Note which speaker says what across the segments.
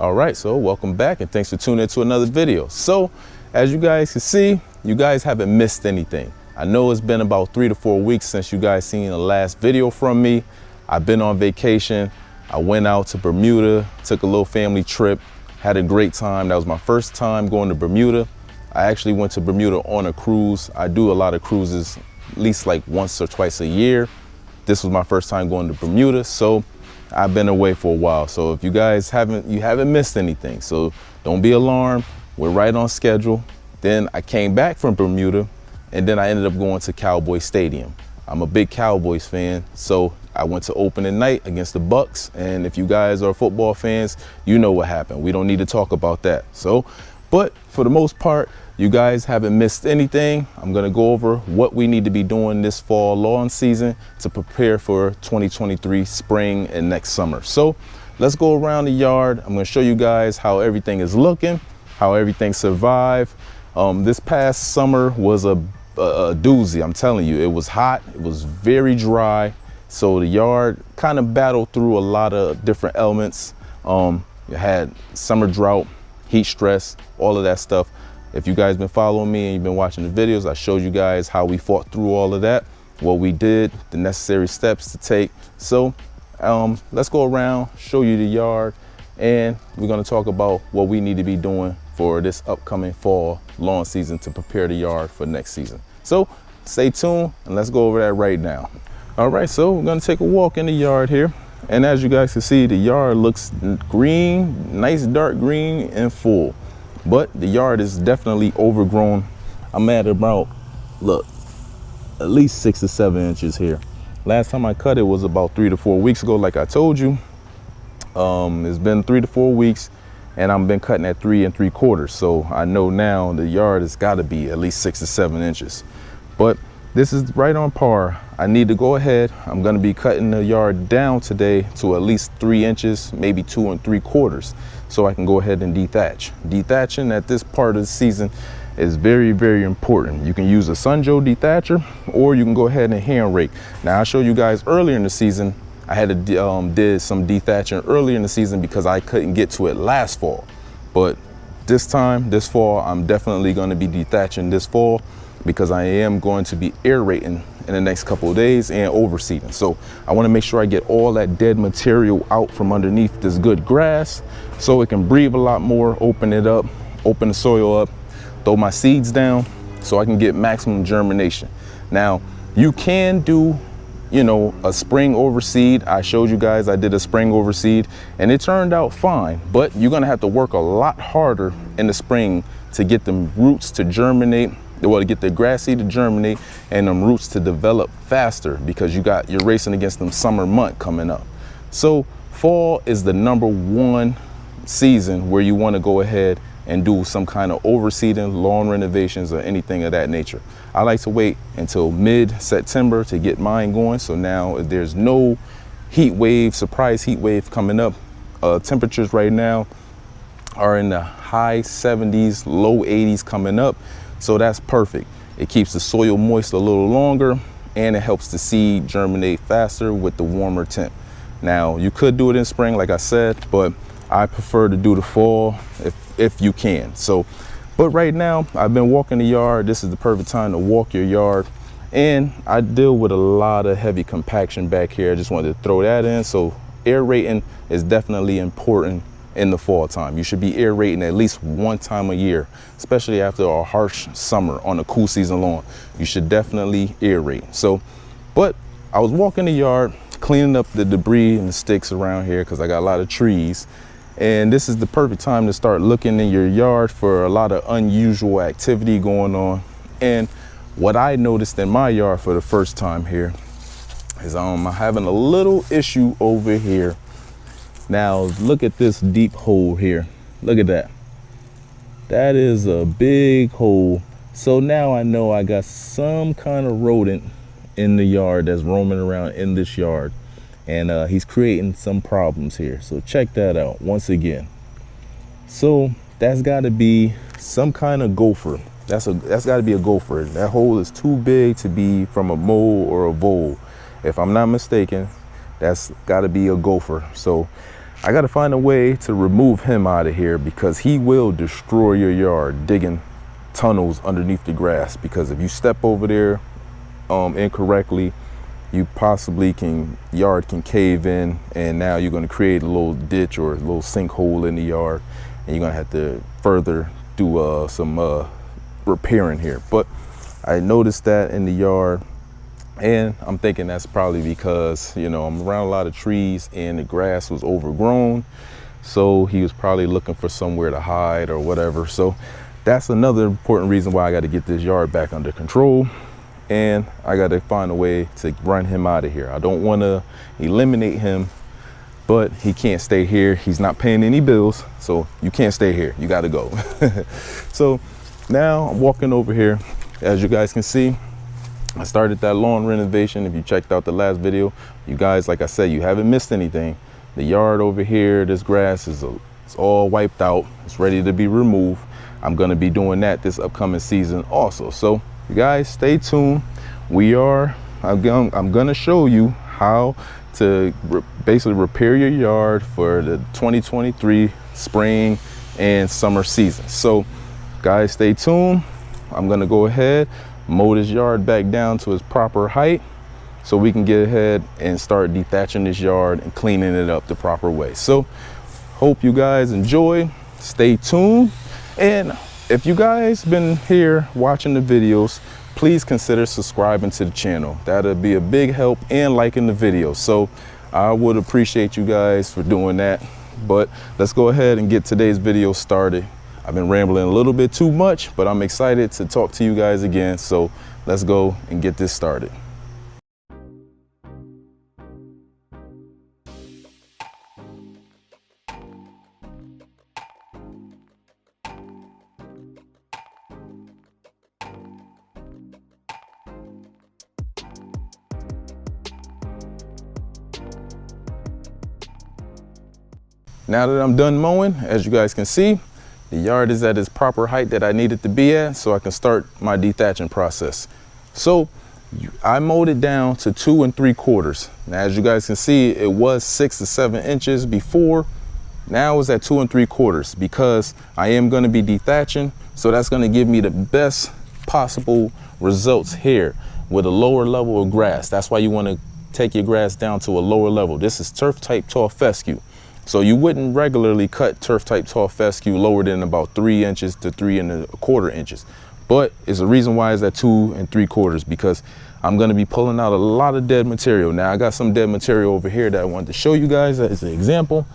Speaker 1: All right, so welcome back and thanks for tuning in to another video. So as you guys can see, you guys haven't missed anything. I know it's been about 3 to 4 weeks since you guys seen the last video from me. I've been on vacation. I went out to Bermuda, took a little family trip, had a great time. That was my first time going to Bermuda. I actually went to Bermuda on a cruise. I do a lot of cruises, at least like once or twice a year. This was my first time going to Bermuda, so I've been away for a while. So if you guys haven't missed anything. So don't be alarmed. We're right on schedule. Then I came back from Bermuda and then I ended up going to Cowboy Stadium. I'm a big Cowboys fan, so I went to opening night against the Bucks. And if you guys are football fans, you know what happened. We don't need to talk about that. So, but for the most part, you guys haven't missed anything. I'm gonna go over what we need to be doing this fall lawn season to prepare for 2023 spring and next summer. So let's go around the yard. I'm gonna show you guys how everything is looking, how everything survived. This past summer was a doozy, I'm telling you. It was hot, it was very dry. So the yard kind of battled through a lot of different elements. You had summer drought, heat stress, all of that stuff. If you guys been following me and you've been watching the videos, I showed you guys how we fought through all of that, what we did, the necessary steps to take. So let's go around, show you the yard, and we're gonna talk about what we need to be doing for this upcoming fall lawn season to prepare the yard for next season. So stay tuned and let's go over that right now. All right, so we're gonna take a walk in the yard here. And as you guys can see, the yard looks green, nice dark green and full. But the yard is definitely overgrown. I'm at about, look, at least 6 to 7 inches here. Last time I cut it was about 3 to 4 weeks ago, like I told you. It's been 3 to 4 weeks and I've been cutting at 3 3/4. So I know now the yard has got to be at least 6 to 7 inches. But this is right on par. I need to go ahead. I'm gonna be cutting the yard down today to at least 3 inches, maybe 2 3/4, so I can go ahead and dethatch. Dethatching at this part of the season is very, very important. You can use a Sunjoe dethatcher or you can go ahead and hand rake. Now I showed you guys earlier in the season, I had to did some dethatching earlier in the season because I couldn't get to it last fall. But this fall, I'm definitely gonna be dethatching this fall, because I am going to be aerating in the next couple of days and overseeding. So I want to make sure I get all that dead material out from underneath this good grass so it can breathe a lot more, open it up, open the soil up, throw my seeds down so I can get maximum germination. Now you can do, you know, a spring overseed. I showed you guys I did a spring overseed and it turned out fine, but you're gonna have to work a lot harder in the spring to get them roots to germinate, well, to get the grass seed to germinate and them roots to develop faster, because you're racing against them summer month coming up. So fall is the #1 season where you want to go ahead and do some kind of overseeding, lawn renovations, or anything of that nature. I like to wait until mid-September to get mine going. So now there's no heat wave, surprise heat wave coming up. Temperatures right now are in the high 70s, low 80s coming up. So that's perfect. It keeps the soil moist a little longer and it helps the seed germinate faster with the warmer temp. Now you could do it in spring, like I said, but I prefer to do the fall if you can. So, but right now I've been walking the yard. This is the perfect time to walk your yard. And I deal with a lot of heavy compaction back here. I just wanted to throw that in. So aerating is definitely important in the fall time. You should be aerating at least 1 time a year, especially after a harsh summer on a cool season lawn. You should definitely aerate. So, but I was walking the yard, cleaning up the debris and the sticks around here because I got a lot of trees. And this is the perfect time to start looking in your yard for a lot of unusual activity going on. And what I noticed in my yard for the first time here is I'm having a little issue over here. Now look at this deep hole here. Look at that. That is a big hole. So now I know I got some kind of rodent in the yard that's roaming around in this yard. And he's creating some problems here. So check that out once again. So that's got to be some kind of gopher. That's got to be a gopher. That hole is too big to be from a mole or a vole. If I'm not mistaken, that's got to be a gopher. So I got to find a way to remove him out of here because he will destroy your yard digging tunnels underneath the grass. Because if you step over there incorrectly, you possibly yard can cave in, and now you're going to create a little ditch or a little sinkhole in the yard, and you're going to have to further do some repairing here. But I noticed that in the yard, and I'm thinking that's probably because, you know, I'm around a lot of trees and the grass was overgrown, so he was probably looking for somewhere to hide or whatever. So that's another important reason why I got to get this yard back under control. And I got to find a way to run him out of here. I don't want to eliminate him, but he can't stay here. He's not paying any bills, so you can't stay here. You got to go. So now I'm walking over here. As you guys can see, I started that lawn renovation. If you checked out the last video, you guys, like I said, you haven't missed anything. The yard over here, this grass is it's all wiped out. It's ready to be removed. I'm going to be doing that this upcoming season also. So you guys stay tuned. I'm gonna show you how to basically repair your yard for the 2023 spring and summer season. So guys, stay tuned. I'm gonna go ahead, mow this yard back down to its proper height so we can get ahead and start dethatching this yard and cleaning it up the proper way. So hope you guys enjoy. Stay tuned. And if you guys been here watching the videos, please consider subscribing to the channel. That'll be a big help, and liking the video. So I would appreciate you guys for doing that. But let's go ahead and get today's video started. I've been rambling a little bit too much, but I'm excited to talk to you guys again. So let's go and get this started. Now that I'm done mowing, as you guys can see, the yard is at its proper height that I need it to be at, so I can start my dethatching process. So I mowed it down to 2 3/4. Now, as you guys can see, it was 6 to 7 inches before. Now it's at 2 3/4 because I am going to be dethatching. So that's going to give me the best possible results here with a lower level of grass. That's why you want to take your grass down to a lower level. This is turf type tall fescue. So you wouldn't regularly cut turf type tall fescue lower than about 3 inches to 3 1/4 inches. But it's a reason why it's at 2 3/4, because I'm going to be pulling out a lot of dead material. Now I got some dead material over here that I wanted to show you guys as an example.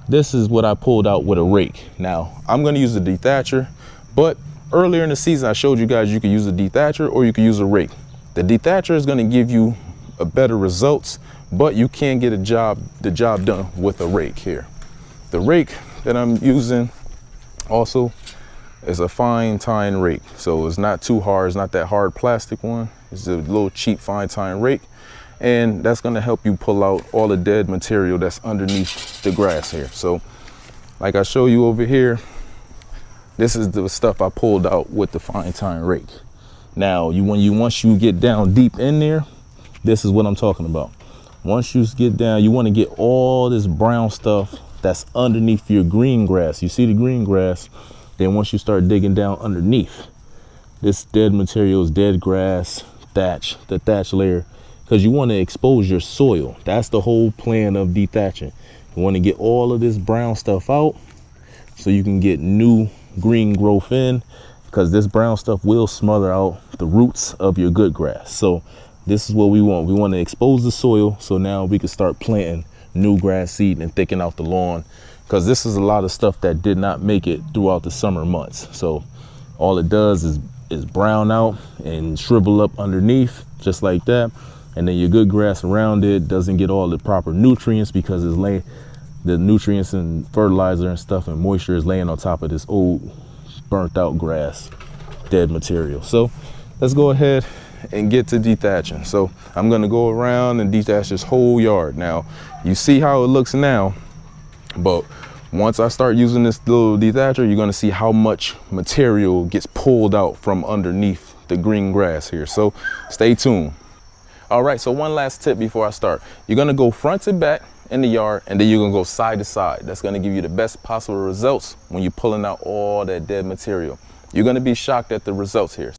Speaker 1: This is what I pulled out with a rake. Now I'm going to use a Dethatcher, but earlier in the season I showed you guys you could use a Dethatcher or you could use a rake. The Dethatcher is going to give you a better results, but you can get the job done with a rake here. The rake that I'm using also is a fine tine rake. So it's not too hard, it's not that hard plastic one. It's a little cheap fine tine rake. And that's gonna help you pull out all the dead material that's underneath the grass here. So like I show you over here, this is the stuff I pulled out with the fine tine rake. Now, once you get down deep in there, this is what I'm talking about. Once you get down, you want to get all this brown stuff that's underneath your green grass. You see the green grass, then once you start digging down underneath, this dead material is dead grass, thatch, the thatch layer, because you want to expose your soil. That's the whole plan of dethatching. You want to get all of this brown stuff out so you can get new green growth in, because this brown stuff will smother out the roots of your good grass. So this is what we want. We want to expose the soil so now we can start planting new grass seed and thicken out the lawn, because this is a lot of stuff that did not make it throughout the summer months. So all it does is brown out and shrivel up underneath just like that, and then your good grass around it doesn't get all the proper nutrients because the nutrients and fertilizer and stuff and moisture is laying on top of this old burnt out grass, dead material. So let's go ahead and get to dethatching. So I'm going to go around and dethatch this whole yard. Now you see how it looks now, but once I start using this little Dethatcher, you're going to see how much material gets pulled out from underneath the green grass here. So stay tuned. All right, so one last tip before I start. You're going to go front to back in the yard, and then you're gonna go side to side. That's gonna give you the best possible results when you're pulling out all that dead material. You're gonna be shocked at the results here.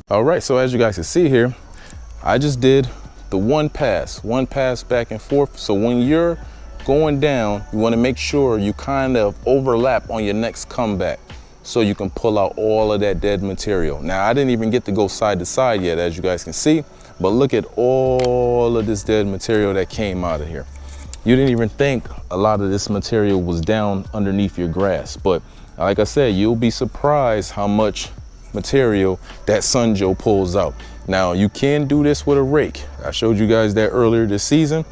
Speaker 1: All right, so as you guys can see here, I just did the one pass back and forth. So when you're going down, you want to make sure you kind of overlap on your next comeback so you can pull out all of that dead material. Now, I didn't even get to go side to side yet, as you guys can see, but look at all of this dead material that came out of here. You didn't even think a lot of this material was down underneath your grass, but like I said, you'll be surprised how much material that Sun Joe pulls out. Now, you can do this with a rake. I showed you guys that earlier this season.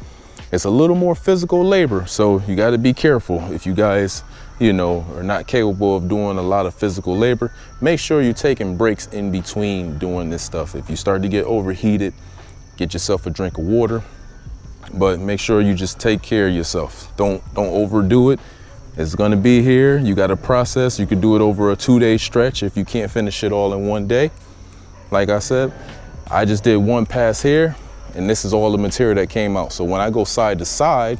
Speaker 1: It's a little more physical labor, so you got to be careful. If you guys, you know, are not capable of doing a lot of physical labor, make sure you're taking breaks in between doing this stuff. If you start to get overheated, get yourself a drink of water, but make sure you just take care of yourself. Don't overdo it. It's gonna be here. You got a process. You could do it over a 2-day stretch if you can't finish it all in one day. Like I said, I just did one pass here, and this is all the material that came out. So when I go side to side,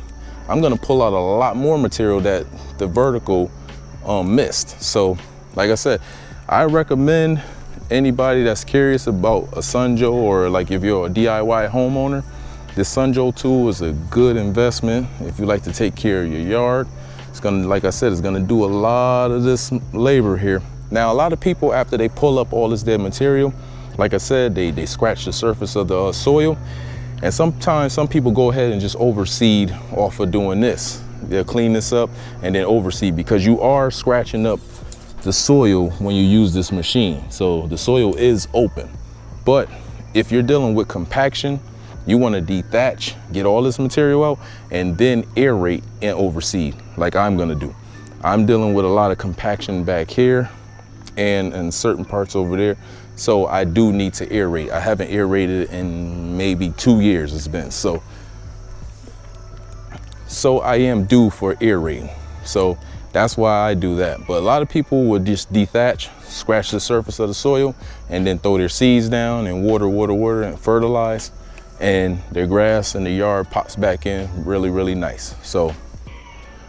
Speaker 1: I'm gonna pull out a lot more material that the vertical missed. So like I said, I recommend anybody that's curious about a Sun Joe, or like if you're a DIY homeowner, this Sun Joe tool is a good investment if you like to take care of your yard. It's gonna, like I said, it's gonna do a lot of this labor here. Now, a lot of people, after they pull up all this dead material, like I said, they scratch the surface of the soil. And sometimes some people go ahead and just overseed off of doing this. They'll clean this up and then overseed, because you are scratching up the soil when you use this machine. So the soil is open. But if you're dealing with compaction, you want to dethatch, get all this material out, and then aerate and overseed like I'm gonna do. I'm dealing with a lot of compaction back here and in certain parts over there. So I do need to aerate. I haven't aerated in maybe 2 years it's been. So I am due for aerating. So that's why I do that. But a lot of people would just dethatch, scratch the surface of the soil, and then throw their seeds down and water and fertilize. And their grass in the yard pops back in really nice. So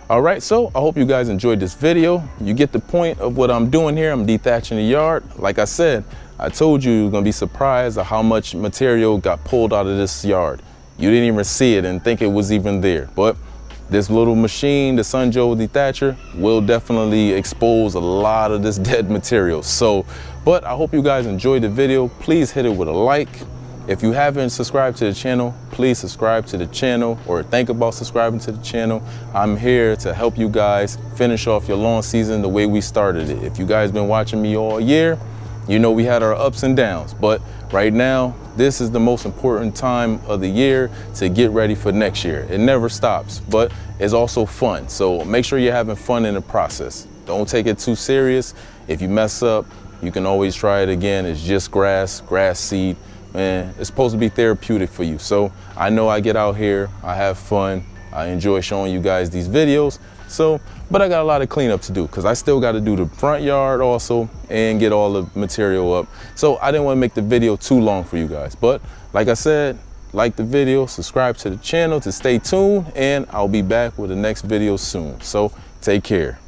Speaker 1: all right, so I hope you guys enjoyed this video. You get the point of what I'm doing here. I'm dethatching the yard. Like I said, I told you you're gonna be surprised at how much material got pulled out of this yard. You didn't even see it and think it was even there. But this little machine, the Sun Joe Dethatcher, will definitely expose a lot of this dead material. So, but I hope you guys enjoyed the video. Please hit it with a like. If you haven't subscribed to the channel, please subscribe to the channel, or think about subscribing to the channel. I'm here to help you guys finish off your lawn season the way we started it. If you guys been watching me all year, you know we had our ups and downs, but right now, this is the most important time of the year to get ready for next year. It never stops, but it's also fun. So make sure you're having fun in the process. Don't take it too serious. If you mess up, you can always try it again. It's just grass seed. And it's supposed to be therapeutic for you. So I know I get out here, I have fun, I enjoy showing you guys these videos. So, but I got a lot of cleanup to do, because I still got to do the front yard also and get all the material up. So I didn't want to make the video too long for you guys. But like I said, like the video, subscribe to the channel to stay tuned, and I'll be back with the next video soon. So take care.